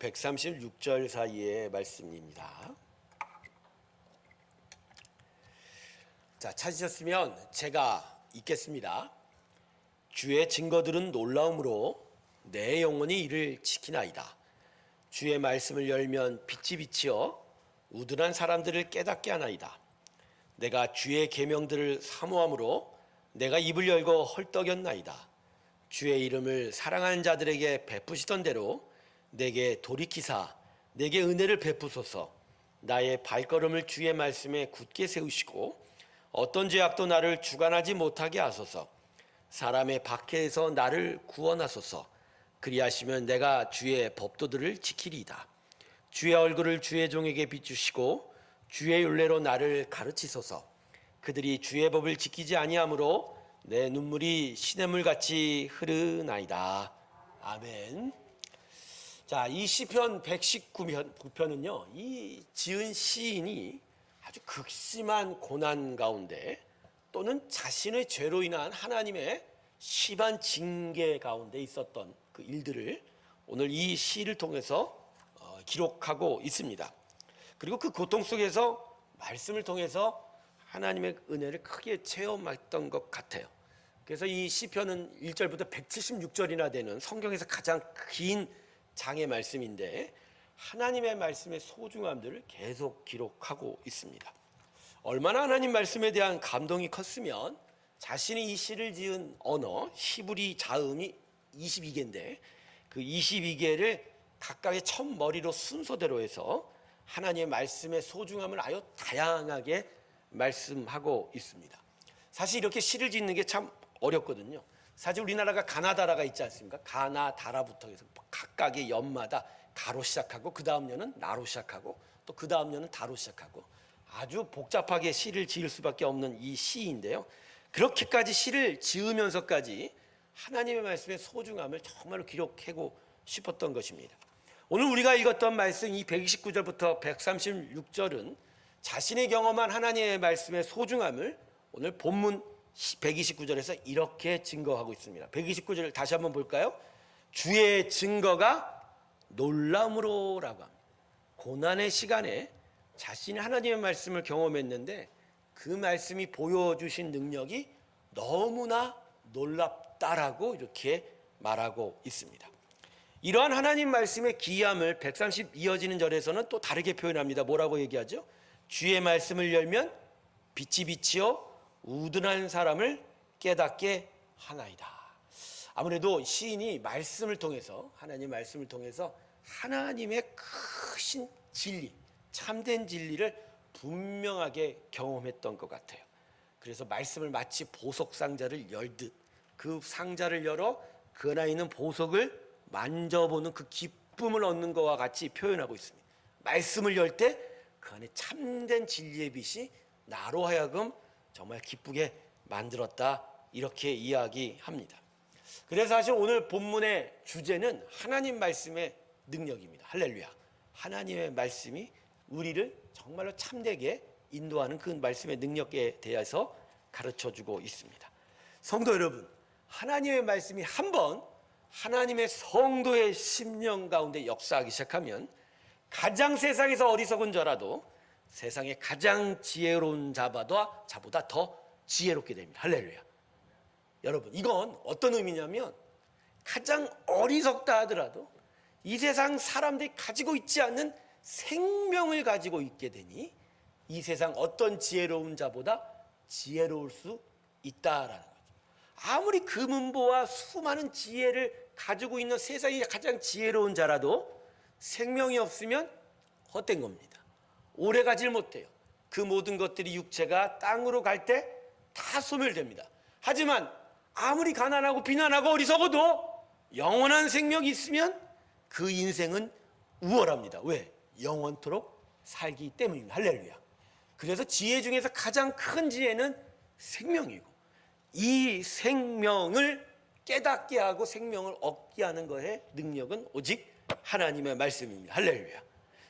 136절 사이의 말씀입니다. 자, 찾으셨으면 제가 읽겠습니다. 주의 증거들은 놀라움으로 내 영혼이 이를 지키나이다. 주의 말씀을 열면 빛이 비치어 우둔한 사람들을 깨닫게 하나이다. 내가 주의 계명들을 사모함으로 내가 입을 열고 헐떡였나이다. 주의 이름을 사랑하는 자들에게 베푸시던 대로 내게 돌이키사 내게 은혜를 베푸소서. 나의 발걸음을 주의 말씀에 굳게 세우시고 어떤 죄악도 나를 주관하지 못하게 하소서. 사람의 박해에서 나를 구원하소서. 그리하시면 내가 주의 법도들을 지키리이다. 주의 얼굴을 주의 종에게 비추시고 주의 율례로 나를 가르치소서. 그들이 주의 법을 지키지 아니하므로 내 눈물이 시냇물같이 흐르나이다. 아멘. 자, 이 시편 119편은요, 이 지은 시인이 아주 극심한 고난 가운데 또는 자신의 죄로 인한 하나님의 심한 징계 가운데 있었던 그 일들을 오늘 이 시를 통해서 기록하고 있습니다. 그리고 그 고통 속에서 말씀을 통해서 하나님의 은혜를 크게 체험했던 것 같아요. 그래서 이 시편은 1절부터 176절이나 되는 성경에서 가장 긴 장의 말씀인데 하나님의 말씀의 소중함들을 계속 기록하고 있습니다. 얼마나 하나님 말씀에 대한 감동이 컸으면 자신이 이 시를 지은 언어 히브리 자음이 22개인데 그 22개를 각각의 첫 머리로 순서대로 해서 하나님의 말씀의 소중함을 아주 다양하게 말씀하고 있습니다. 사실 이렇게 시를 짓는 게 참 어렵거든요. 사실 우리나라가 가나다라가 있지 않습니까? 가나다라부터 해서 각각의 연마다 가로 시작하고 그 다음 년은 나로 시작하고 또 그 다음 년은 다로 시작하고 아주 복잡하게 시를 지을 수밖에 없는 이 시인데요. 그렇게까지 시를 지으면서까지 하나님의 말씀의 소중함을 정말로 기록하고 싶었던 것입니다. 오늘 우리가 읽었던 말씀 이 129절부터 136절은 자신의 경험한 하나님의 말씀의 소중함을 오늘 본문 129절에서 이렇게 증거하고 있습니다. 129절 다시 한번 볼까요? 주의 증거가 놀라움으로라고 합니다. 고난의 시간에 자신이 하나님의 말씀을 경험했는데 그 말씀이 보여주신 능력이 너무나 놀랍다라고 이렇게 말하고 있습니다. 이러한 하나님 말씀의 기이함을 130 이어지는 절에서는 또 다르게 표현합니다. 뭐라고 얘기하죠? 주의 말씀을 열면 빛이 비치어 우둔한 사람을 깨닫게 하나이다. 아무래도 시인이 말씀을 통해서 하나님의 말씀을 통해서 하나님의 크신 진리, 참된 진리를 분명하게 경험했던 것 같아요. 그래서 말씀을 마치 보석 상자를 열듯 그 상자를 열어 그 안에 있는 보석을 만져보는 그 기쁨을 얻는 것과 같이 표현하고 있습니다. 말씀을 열 때 그 안에 참된 진리의 빛이 나로 하여금 정말 기쁘게 만들었다 이렇게 이야기합니다. 그래서 사실 오늘 본문의 주제는 하나님 말씀의 능력입니다. 할렐루야. 하나님의 말씀이 우리를 정말로 참되게 인도하는 그 말씀의 능력에 대해서 가르쳐주고 있습니다. 성도 여러분, 하나님의 말씀이 한번 하나님의 성도의 심령 가운데 역사하기 시작하면 가장 세상에서 어리석은 자라도 세상의 가장 지혜로운 자보다 더 지혜롭게 됩니다. 할렐루야. 여러분, 이건 어떤 의미냐면 가장 어리석다 하더라도 이 세상 사람들이 가지고 있지 않는 생명을 가지고 있게 되니 이 세상 어떤 지혜로운 자보다 지혜로울 수 있다라는 거죠. 아무리 금은보와 수많은 지혜를 가지고 있는 세상이 가장 지혜로운 자라도 생명이 없으면 헛된 겁니다. 오래 가질 못해요. 그 모든 것들이 육체가 땅으로 갈 때 다 소멸됩니다. 하지만 아무리 가난하고 비난하고 어리석어도 영원한 생명이 있으면 그 인생은 우월합니다. 왜? 영원토록 살기 때문입니다. 할렐루야. 그래서 지혜 중에서 가장 큰 지혜는 생명이고 이 생명을 깨닫게 하고 생명을 얻게 하는 것의 능력은 오직 하나님의 말씀입니다. 할렐루야.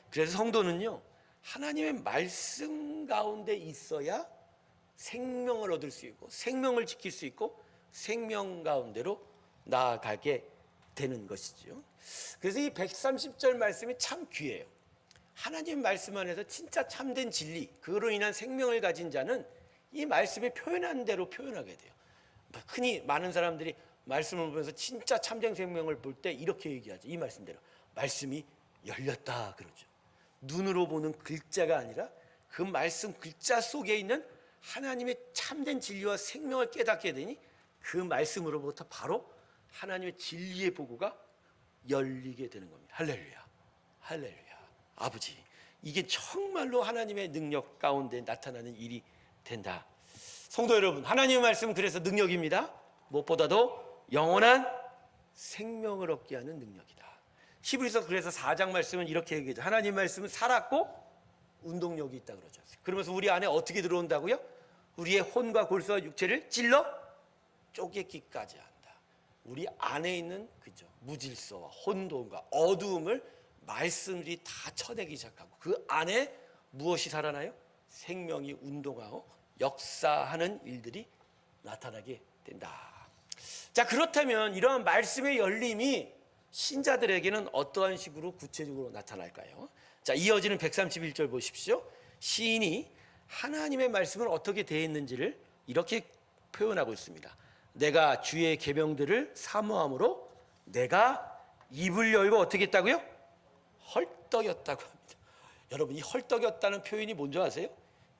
그래서 성도는요, 하나님의 말씀 가운데 있어야 생명을 얻을 수 있고 생명을 지킬 수 있고 생명 가운데로 나아가게 되는 것이죠. 그래서 이 130절 말씀이 참 귀해요. 하나님 말씀 안에서 진짜 참된 진리, 그로 인한 생명을 가진 자는 이 말씀이 표현한 대로 표현하게 돼요. 흔히 많은 사람들이 말씀을 보면서 진짜 참된 생명을 볼 때 이렇게 얘기하죠. 이 말씀대로 말씀이 열렸다 그러죠. 눈으로 보는 글자가 아니라 그 말씀 글자 속에 있는 하나님의 참된 진리와 생명을 깨닫게 되니 그 말씀으로부터 바로 하나님의 진리의 보고가 열리게 되는 겁니다. 할렐루야, 할렐루야. 아버지, 이게 정말로 하나님의 능력 가운데 나타나는 일이 된다. 성도 여러분, 하나님의 말씀은 그래서 능력입니다. 무엇보다도 영원한 생명을 얻게 하는 능력이다. 히브리서 그래서 4장 말씀은 이렇게 얘기하죠. 하나님의 말씀은 살았고 운동력이 있다 그러죠. 그러면서 우리 안에 어떻게 들어온다고요? 우리의 혼과 골수와 육체를 찔러 쪼개기까지 한다. 우리 안에 있는 그죠 무질서와 혼돈과 어두움을 말씀들이 다 쳐내기 시작하고 그 안에 무엇이 살아나요? 생명이 운동하고 역사하는 일들이 나타나게 된다. 자, 그렇다면 이러한 말씀의 열림이 신자들에게는 어떠한 식으로 구체적으로 나타날까요? 자, 이어지는 131절 보십시오. 시인이 하나님의 말씀을 어떻게 대했는지를 이렇게 표현하고 있습니다. 내가 주의 계명들을 사모함으로 내가 입을 열고 어떻게 했다고요? 헐떡였다고 합니다. 여러분, 이 헐떡였다는 표현이 뭔지 아세요?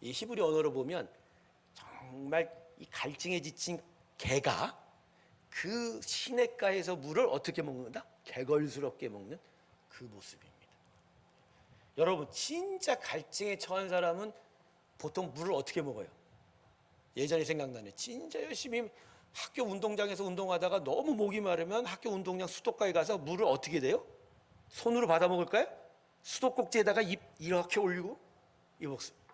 이 히브리 언어로 보면 정말 이 갈증에 지친 개가 그 시냇가에서 물을 어떻게 먹는다? 개걸스럽게 먹는 그 모습입니다. 여러분, 진짜 갈증에 처한 사람은 보통 물을 어떻게 먹어요? 예전에 생각나네. 진짜 열심히 학교 운동장에서 운동하다가 너무 목이 마르면 학교 운동장 수도가에 가서 물을 어떻게 돼요? 손으로 받아 먹을까요? 수도꼭지에다가 입 이렇게 올리고 이 먹습니다.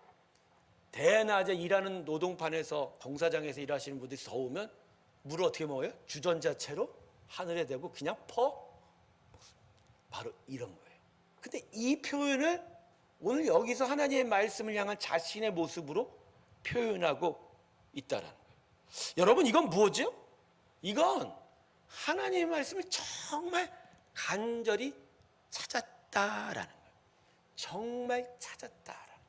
대낮에 일하는 노동판에서 공사장에서 일하시는 분들이 더우면 물을 어떻게 먹어요? 주전자채로 하늘에 대고 그냥 퍼 먹습니다. 바로 이런 거예요. 근데 이 표현을 오늘 여기서 하나님의 말씀을 향한 자신의 모습으로 표현하고 있다라는 거예요. 여러분, 이건 뭐죠? 이건 하나님의 말씀을 정말 간절히 찾았다라는 거예요. 정말 찾았다라는 거예요.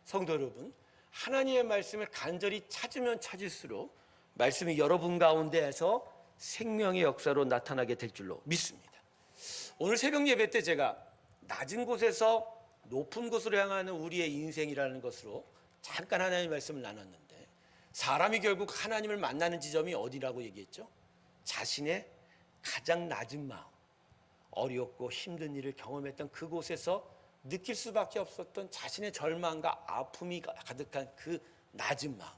성도 여러분, 하나님의 말씀을 간절히 찾으면 찾을수록 말씀이 여러분 가운데에서 생명의 역사로 나타나게 될 줄로 믿습니다. 오늘 새벽 예배 때 제가 낮은 곳에서 높은 곳으로 향하는 우리의 인생이라는 것으로 잠깐 하나님의 말씀을 나눴는데, 사람이 결국 하나님을 만나는 지점이 어디라고 얘기했죠? 자신의 가장 낮은 마음, 어렵고 힘든 일을 경험했던 그곳에서 느낄 수밖에 없었던 자신의 절망과 아픔이 가득한 그 낮은 마음,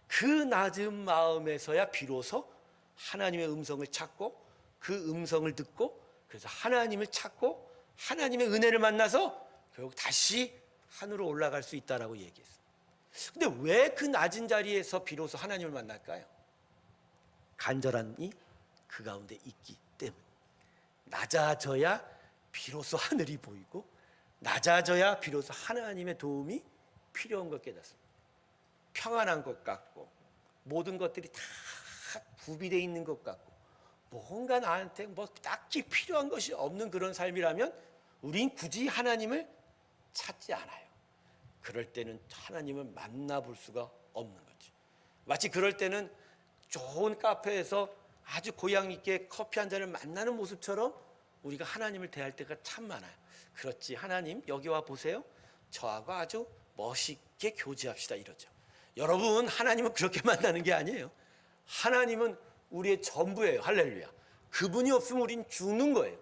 그 낮은 마음에서야 비로소 하나님의 음성을 찾고 그 음성을 듣고 그래서 하나님을 찾고 하나님의 은혜를 만나서 결국 다시 하늘로 올라갈 수 있다라고 얘기했어요. 근데 왜 그 낮은 자리에서 비로소 하나님을 만날까요? 간절함이 그 가운데 있기 때문에. 낮아져야 비로소 하늘이 보이고 낮아져야 비로소 하나님의 도움이 필요한 걸 깨닫습니다. 평안한 것 같고 모든 것들이 다 구비되어 있는 것 같고 뭔가 나한테 뭐 딱히 필요한 것이 없는 그런 삶이라면 우린 굳이 하나님을 찾지 않아요. 그럴 때는 하나님을 만나볼 수가 없는 거죠. 마치 그럴 때는 좋은 카페에서 아주 고양 있게 커피 한 잔을 만나는 모습처럼 우리가 하나님을 대할 때가 참 많아요. 그렇지, 하나님 여기 와 보세요. 저하고 아주 멋있게 교제합시다 이러죠. 여러분, 하나님은 그렇게 만나는 게 아니에요. 하나님은 우리의 전부예요. 할렐루야. 그분이 없으면 우린 죽는 거예요.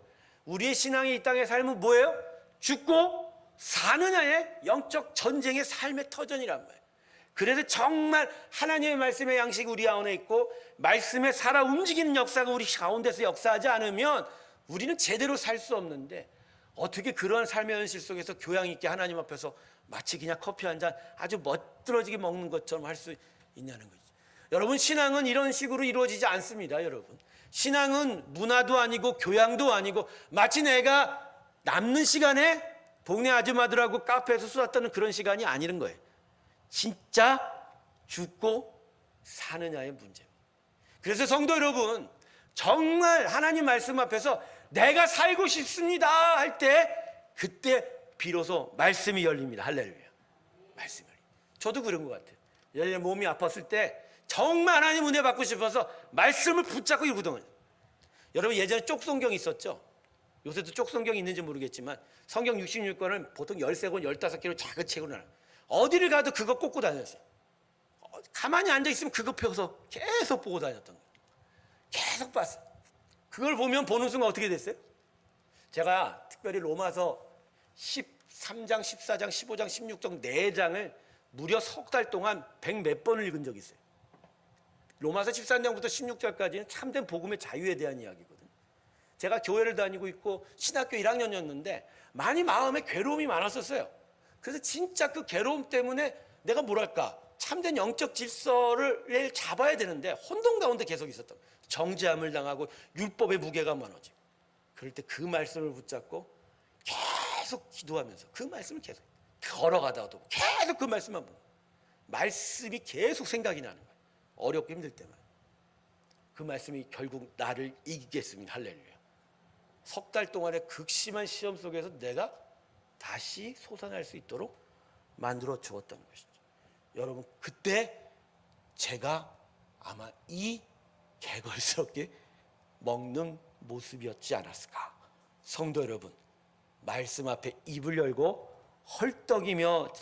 우리의 신앙이 이 땅의 삶은 뭐예요? 죽고 사느냐의 영적 전쟁의 삶의 터전이란 말이에요. 그래서 정말 하나님의 말씀의 양식이 우리 안에 있고 말씀에 살아 움직이는 역사가 우리 가운데서 역사하지 않으면 우리는 제대로 살 수 없는데, 어떻게 그러한 삶의 현실 속에서 교양 있게 하나님 앞에서 마치 그냥 커피 한 잔 아주 멋들어지게 먹는 것처럼 할 수 있냐는 거죠. 여러분, 신앙은 이런 식으로 이루어지지 않습니다. 여러분, 신앙은 문화도 아니고 교양도 아니고 마치 내가 남는 시간에 동네 아줌마들하고 카페에서 수다 떠는 그런 시간이 아니는 거예요. 진짜 죽고 사느냐의 문제입니다. 그래서 성도 여러분, 정말 하나님 말씀 앞에서 내가 살고 싶습니다 할 때 그때 비로소 말씀이 열립니다. 할렐루야. 말씀이 열립니다. 저도 그런 것 같아요. 예전에 몸이 아팠을 때 정말 하나님 은혜 받고 싶어서 말씀을 붙잡고 이러거든요. 여러분 예전에 쪽성경 있었죠? 요새도 쪽성경이 있는지 모르겠지만 성경 66권을 보통 13권, 15개로 작은 책으로 나눠요. 어디를 가도 그거 꽂고 다녔어요. 가만히 앉아있으면 그거 펴서 계속 보고 다녔던 거예요. 계속 봤어요. 그걸 보면 보는 순간 어떻게 됐어요? 제가 특별히 로마서 13장, 14장, 15장, 16장 4장을 무려 석 달 동안 100몇 번을 읽은 적이 있어요. 로마서 13장부터 16장까지는 참된 복음의 자유에 대한 이야기거든요. 제가 교회를 다니고 있고 신학교 1학년이었는데 많이 마음에 괴로움이 많았었어요. 그래서 진짜 그 괴로움 때문에 내가 뭐랄까 참된 영적 질서를 잡아야 되는데 혼동 가운데 계속 있었던 거예요. 정죄함을 당하고 율법의 무게가 많아지고 그럴 때 그 말씀을 붙잡고 계속 기도하면서 그 말씀을 계속 걸어가다가도 계속 그 말씀만 보고 말씀이 계속 생각이 나는 거예요. 어렵고 힘들 때만 그 말씀이 결국 나를 이기겠습니다. 할렐루야. 석 달 동안의 극심한 시험 속에서 내가 다시 솟아날 수 있도록 만들어 주었던 것이죠. 여러분 그때 제가 아마 이 개걸스럽게 먹는 모습이었지 않았을까. 성도 여러분 말씀 앞에 입을 열고 헐떡이며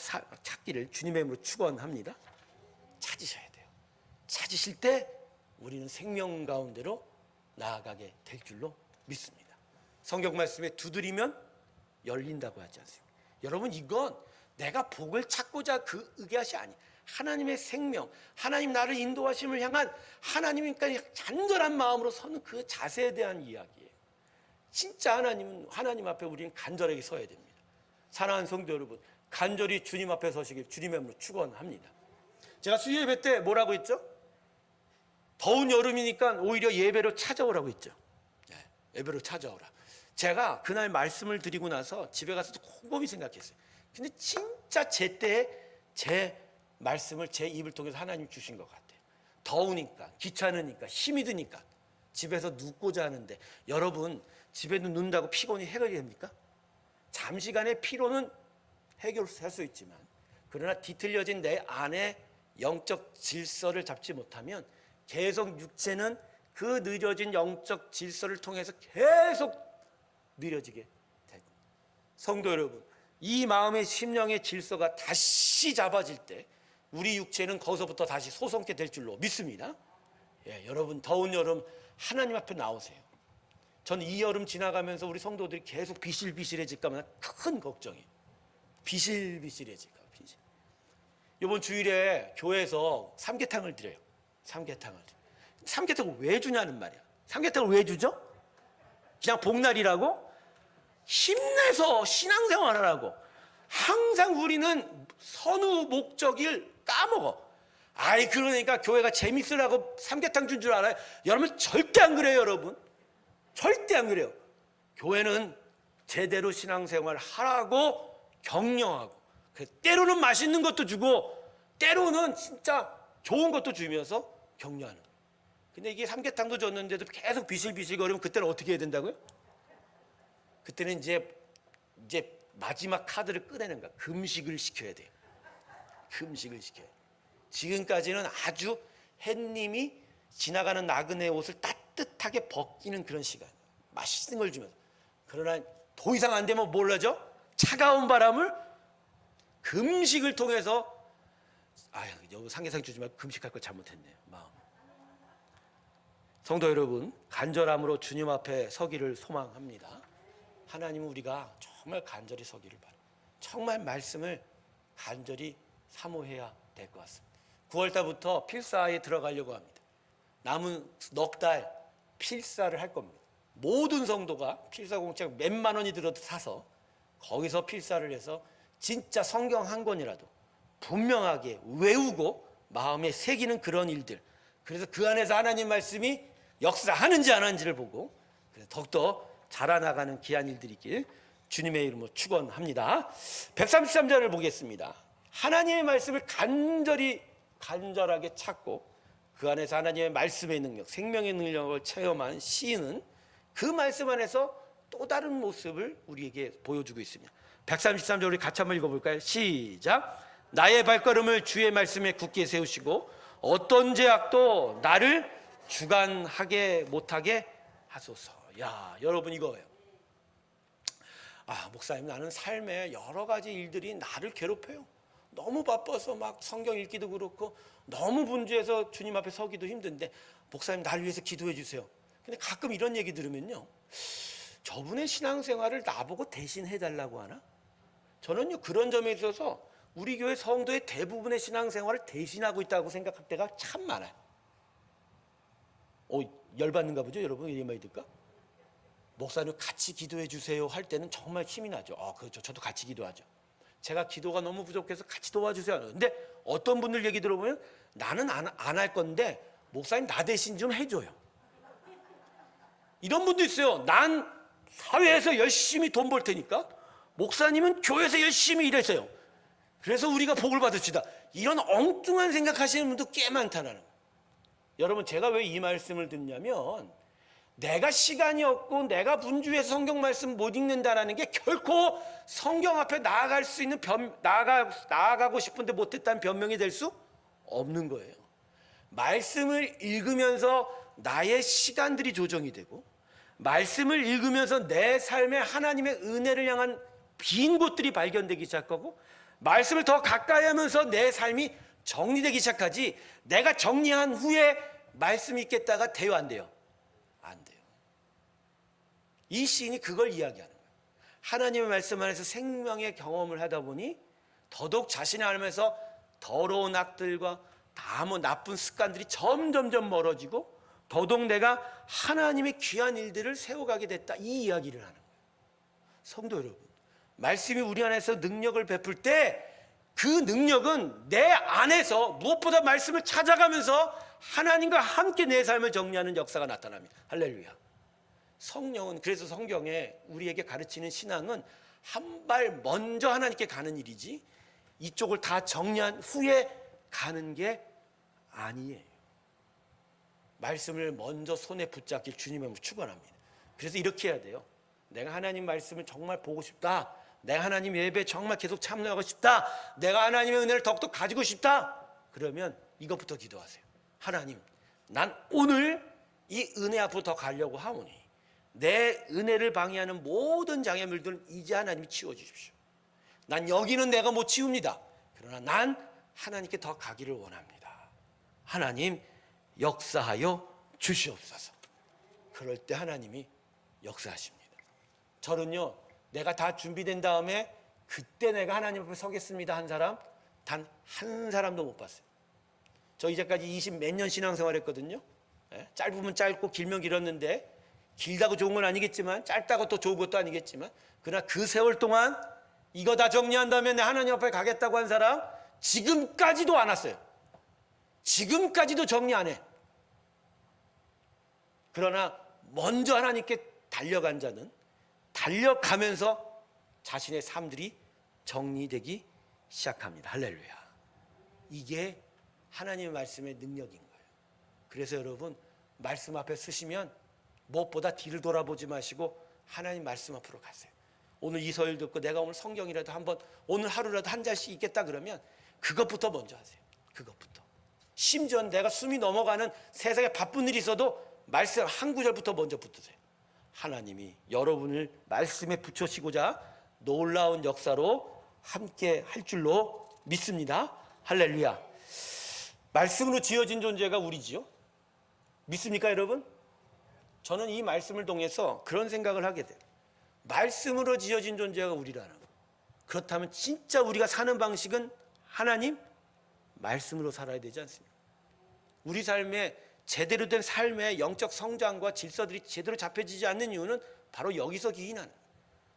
찾기를 주님의 이름으로 축원합니다. 찾으셔야 돼요. 찾으실 때 우리는 생명 가운데로 나아가게 될 줄로 믿습니다. 성경 말씀에 두드리면 열린다고 하지 않습니까? 여러분 이건 내가 복을 찾고자 그 의것이 아니 하나님의 생명, 하나님 나를 인도하심을 향한 하나님까지 간절한 마음으로 서는 그 자세에 대한 이야기예요. 진짜 하나님은 하나님 앞에 우리는 간절하게 서야 됩니다. 사랑하는 성도 여러분, 간절히 주님 앞에 서시길 주님의 이름으로 축원합니다. 제가 수요 예배 때 뭐라고 했죠? 더운 여름이니까 오히려 예배로 찾아오라고 했죠. 예배로 찾아오라. 제가 그날 말씀을 드리고 나서 집에 가서도 곰곰이 생각했어요. 근데 진짜 제때에 제 말씀을 제 입을 통해서 하나님 주신 것 같아요. 더우니까, 귀찮으니까, 힘이 드니까 집에서 눕고자 하는데 여러분 집에 눕는다고 피곤이 해결이 됩니까? 잠시간의 피로는 해결할 수 있지만 그러나 뒤틀려진 내 안에 영적 질서를 잡지 못하면 계속 육체는 그 느려진 영적 질서를 통해서 계속 느려지게 되고 성도 여러분 이 마음의 심령의 질서가 다시 잡아질 때 우리 육체는 거기서부터 다시 솟게 될 줄로 믿습니다. 여러분 더운 여름 하나님 앞에 나오세요. 전 이 여름 지나가면서 우리 성도들이 계속 비실비실해질까 봐 큰 걱정이에요. 비실비실해질까 봐. 이번 주일에 교회에서 삼계탕을 드려요. 삼계탕을 왜 주냐는 말이야. 삼계탕을 왜 주죠? 그냥 복날이라고? 힘내서 신앙생활 하라고. 항상 우리는 선후 목적을 까먹어. 그러니까 교회가 재밌으라고 삼계탕 준 줄 알아요? 여러분 절대 안 그래요. 여러분 절대 안 그래요. 교회는 제대로 신앙생활 하라고 격려하고 때로는 맛있는 것도 주고 때로는 진짜 좋은 것도 주면서 격려하는 거예요. 근데 이게 삼계탕도 줬는데도 계속 비실비실거리면 그때는 어떻게 해야 된다고요? 그때는 이제 마지막 카드를 꺼내는 거야. 금식을 시켜야 돼요. 금식을 시켜야 돼요. 지금까지는 아주 햇님이 지나가는 나그네의 옷을 따뜻하게 벗기는 그런 시간. 맛있는 걸 주면서. 그러나 더 이상 안 되면 뭘 하죠? 차가운 바람을 금식을 통해서 여기 삼계탕 주지 말고 금식할 걸 잘못했네요. 마음. 성도 여러분 간절함으로 주님 앞에 서기를 소망합니다. 하나님은 우리가 정말 간절히 서기를 바랍니다. 정말 말씀을 간절히 사모해야 될 것 같습니다. 9월달부터 필사에 들어가려고 합니다. 남은 넉 달 필사를 할 겁니다. 모든 성도가 필사 공책 몇만 원이 들어도 사서 거기서 필사를 해서 진짜 성경 한 권이라도 분명하게 외우고 마음에 새기는 그런 일들. 그래서 그 안에서 하나님 말씀이 역사하는지 안 하는지를 보고 더욱더 자라나가는 귀한 일들이 있길 주님의 이름으로 축원합니다. 133절을 보겠습니다. 하나님의 말씀을 간절하게 찾고 그 안에서 하나님의 말씀의 능력, 생명의 능력을 체험한 시인은 그 말씀 안에서 또 다른 모습을 우리에게 보여주고 있습니다. 133절 우리 같이 한번 읽어볼까요? 시작. 나의 발걸음을 주의 말씀에 굳게 세우시고 어떤 죄악도 나를 주관하게 못하게 하소서. 야, 여러분 이거예요. 목사님, 나는 삶에 여러 가지 일들이 나를 괴롭혀요. 너무 바빠서 막 성경 읽기도 그렇고 너무 분주해서 주님 앞에 서기도 힘든데 목사님 날 위해서 기도해 주세요. 근데 가끔 이런 얘기 들으면요, 저분의 신앙생활을 나보고 대신 해달라고 하나? 저는요, 그런 점에 있어서 우리 교회 성도의 대부분의 신앙생활을 대신하고 있다고 생각할 때가 참 많아요. 열받는가 보죠, 여러분? 이런 말이 들까? 목사님 같이 기도해 주세요 할 때는 정말 힘이 나죠. 그렇죠. 저도 같이 기도하죠. 제가 기도가 너무 부족해서 같이 도와주세요. 근데 어떤 분들 얘기 들어보면 나는 안 할 건데 목사님 나 대신 좀 해줘요. 이런 분도 있어요. 난 사회에서 열심히 돈 벌 테니까 목사님은 교회에서 열심히 일하세요. 그래서 우리가 복을 받읍시다. 이런 엉뚱한 생각하시는 분도 꽤 많다는 거예요. 여러분, 제가 왜 이 말씀을 듣냐면 내가 시간이 없고 내가 분주해서 성경 말씀 못 읽는다라는 게 결코 성경 앞에 나아갈 수 있는 나아가고 싶은데 못했다는 변명이 될 수 없는 거예요. 말씀을 읽으면서 나의 시간들이 조정이 되고 말씀을 읽으면서 내 삶에 하나님의 은혜를 향한 빈 곳들이 발견되기 시작하고 말씀을 더 가까이 하면서 내 삶이 정리되기 시작하지, 내가 정리한 후에 말씀이 있겠다가 돼요, 안 돼요? 안 돼요. 이 시인이 그걸 이야기하는 거예요. 하나님의 말씀 안에서 생명의 경험을 하다 보니 더더욱 자신의 삶에서 더러운 악들과 나쁜 습관들이 점점점 멀어지고 더더욱 내가 하나님의 귀한 일들을 세워가게 됐다, 이 이야기를 하는 거예요. 성도 여러분, 말씀이 우리 안에서 능력을 베풀 때 그 능력은 내 안에서 무엇보다 말씀을 찾아가면서 하나님과 함께 내 삶을 정리하는 역사가 나타납니다. 할렐루야. 성령은, 그래서 성경에 우리에게 가르치는 신앙은 한 발 먼저 하나님께 가는 일이지 이쪽을 다 정리한 후에 가는 게 아니에요. 말씀을 먼저 손에 붙잡길 주님의 축원합니다. 그래서 이렇게 해야 돼요. 내가 하나님 말씀을 정말 보고 싶다, 내가 하나님 예배에 정말 계속 참여하고 싶다, 내가 하나님의 은혜를 더욱더 가지고 싶다, 그러면 이것부터 기도하세요. 하나님, 난 오늘 이 은혜 앞으로 더 가려고 하오니 내 은혜를 방해하는 모든 장애물들은 이제 하나님이 치워주십시오. 난 여기는 내가 못 치웁니다. 그러나 난 하나님께 더 가기를 원합니다. 하나님 역사하여 주시옵소서. 그럴 때 하나님이 역사하십니다. 저는요, 내가 다 준비된 다음에 그때 내가 하나님 앞에 서겠습니다 한 사람 단 한 사람도 못 봤어요. 저 이제까지 20 몇 년 신앙생활 했거든요. 짧으면 짧고 길면 길었는데, 길다고 좋은 건 아니겠지만 짧다고 또 좋은 것도 아니겠지만, 그러나 그 세월 동안 이거 다 정리한 다음에 내 하나님 앞에 가겠다고 한 사람 지금까지도 안 왔어요. 지금까지도 정리 안 해. 그러나 먼저 하나님께 달려간 자는 달려가면서 자신의 삶들이 정리되기 시작합니다. 할렐루야. 이게 하나님의 말씀의 능력인 거예요. 그래서 여러분, 말씀 앞에 서시면 무엇보다 뒤를 돌아보지 마시고 하나님 말씀 앞으로 가세요. 오늘 이 서열 듣고 내가 오늘 성경이라도 한번, 오늘 하루라도 한 절씩 읽겠다 그러면 그것부터 먼저 하세요. 그것부터. 심지어 내가 숨이 넘어가는 세상에 바쁜 일이 있어도 말씀 한 구절부터 먼저 붙으세요. 하나님이 여러분을 말씀에 붙여시고자 놀라운 역사로 함께 할 줄로 믿습니다. 할렐루야. 말씀으로 지어진 존재가 우리지요. 믿습니까, 여러분? 저는 이 말씀을 통해서 그런 생각을 하게 돼요. 말씀으로 지어진 존재가 우리라는 거. 그렇다면 진짜 우리가 사는 방식은 하나님 말씀으로 살아야 되지 않습니까? 우리 삶에 제대로 된 삶의 영적 성장과 질서들이 제대로 잡혀지지 않는 이유는 바로 여기서 기인하는 거예요.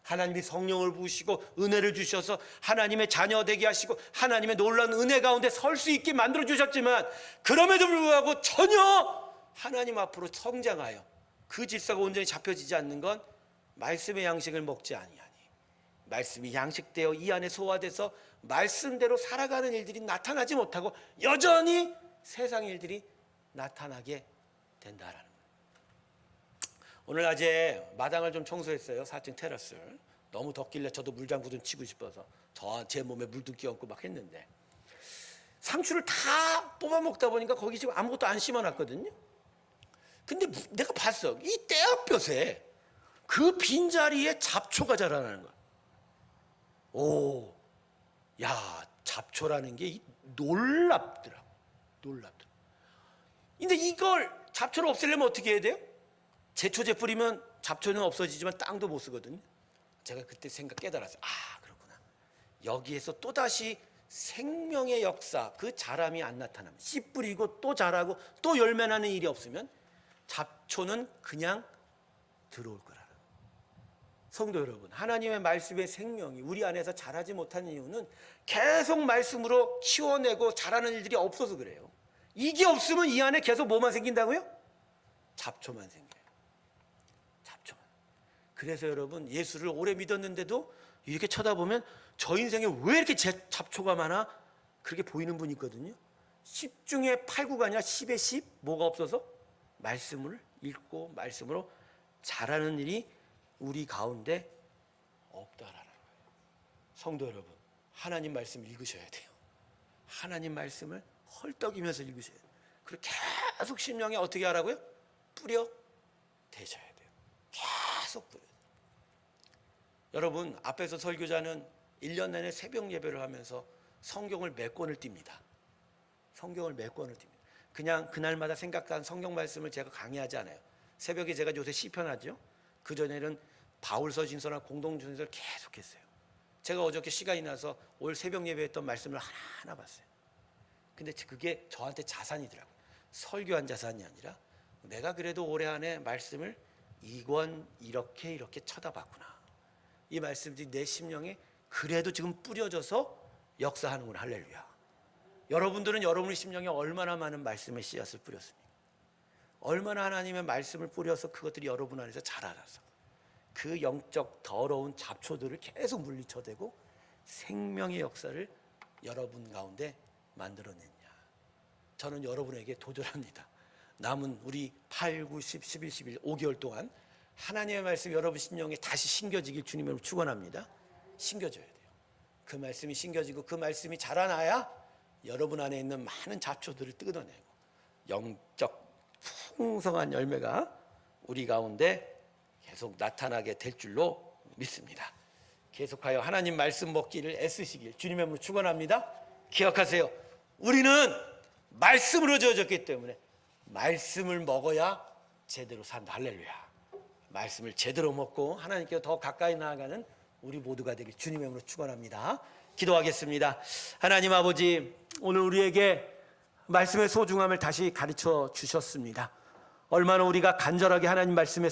하나님이 성령을 부으시고 은혜를 주셔서 하나님의 자녀 되게 하시고 하나님의 놀라운 은혜 가운데 설 수 있게 만들어 주셨지만, 그럼에도 불구하고 전혀 하나님 앞으로 성장하여 그 질서가 온전히 잡혀지지 않는 건 말씀의 양식을 먹지 아니하니, 말씀이 양식되어 이 안에 소화돼서 말씀대로 살아가는 일들이 나타나지 못하고 여전히 세상 일들이 나타나게 된다라는 거예요. 오늘 낮에 마당을 좀 청소했어요. 4층 테라스를. 너무 덥길래 저도 물장구 좀 치고 싶어서 제 몸에 물도 끼얹고 막 했는데 상추를 다 뽑아 먹다 보니까 거기 지금 아무것도 안 심어놨거든요. 근데 내가 봤어. 이 떼약볕에 그 빈자리에 잡초가 자라나는 거야. 오, 야, 잡초라는 게 놀랍더라. 놀랍더라. 근데 이걸 잡초를 없애려면 어떻게 해야 돼요? 제초제 뿌리면 잡초는 없어지지만 땅도 못 쓰거든요. 제가 그때 깨달았어요. 아, 그렇구나. 여기에서 또다시 생명의 역사, 그 자람이 안 나타나면, 씨 뿌리고 또 자라고 또 열매 나는 일이 없으면 잡초는 그냥 들어올 거라는. 성도 여러분, 하나님의 말씀의 생명이 우리 안에서 자라지 못하는 이유는 계속 말씀으로 키워내고 자라는 일들이 없어서 그래요. 이게 없으면 이 안에 계속 뭐만 생긴다고요? 잡초만 생겨요. 잡초만. 그래서 여러분, 예수를 오래 믿었는데도 이렇게 쳐다보면 저 인생에 왜 이렇게 잡초가 많아? 그렇게 보이는 분이 있거든요. 10 중에 8, 9가 아니라 10에 10? 뭐가 없어서? 말씀을 읽고 말씀으로 자라는 일이 우리 가운데 없다라는 거예요. 성도 여러분, 하나님 말씀 읽으셔야 돼요. 하나님 말씀을 헐떡이면서 읽으셔야 돼요. 그리고 계속 심령에 어떻게 하라고요? 뿌려 대셔야 돼요. 계속 뿌려. 여러분, 앞에서 설교자는 1년 내내 새벽 예배를 하면서 성경을 몇 권을 띱니다. 성경을 몇 권을 띱니다. 그냥 그날마다 생각한 성경 말씀을 제가 강의하지 않아요. 새벽에 제가 요새 시편 하죠. 그전에는 바울서신서나 공동전서를 계속했어요. 제가 어저께 시간이 나서 올 새벽 예배했던 말씀을 하나하나 봤어요. 근데 그게 저한테 자산이더라고요. 설교한 자산이 아니라 내가 그래도 올해 안에 말씀을 이권 이렇게 쳐다봤구나. 이 말씀들이 내 심령에 그래도 지금 뿌려져서 역사하는구나. 할렐루야. 여러분들은 여러분의 심령에 얼마나 많은 말씀의 씨앗을 뿌렸습니까? 얼마나 하나님의 말씀을 뿌려서 그것들이 여러분 안에서 자라나서 그 영적 더러운 잡초들을 계속 물리쳐대고 생명의 역사를 여러분 가운데 만들어냈냐. 저는 여러분에게 도전합니다. 남은 우리 8, 9, 10, 11, 11, 5개월 동안 하나님의 말씀 여러분 심령에 다시 심겨지길 주님으로 축원합니다. 심겨져야 돼요. 그 말씀이 심겨지고 그 말씀이 자라나야 여러분 안에 있는 많은 잡초들을 뜯어내고 영적 풍성한 열매가 우리 가운데 계속 나타나게 될 줄로 믿습니다. 계속하여 하나님 말씀 먹기를 애쓰시길 주님의 이름으로 축원합니다. 기억하세요. 우리는 말씀으로 지어졌기 때문에 말씀을 먹어야 제대로 산다. 할렐루야. 말씀을 제대로 먹고 하나님께 더 가까이 나아가는 우리 모두가 되길 주님의 이름으로 축원합니다. 기도하겠습니다. 하나님 아버지, 오늘 우리에게 말씀의 소중함을 다시 가르쳐 주셨습니다. 얼마나 우리가 간절하게 하나님 말씀에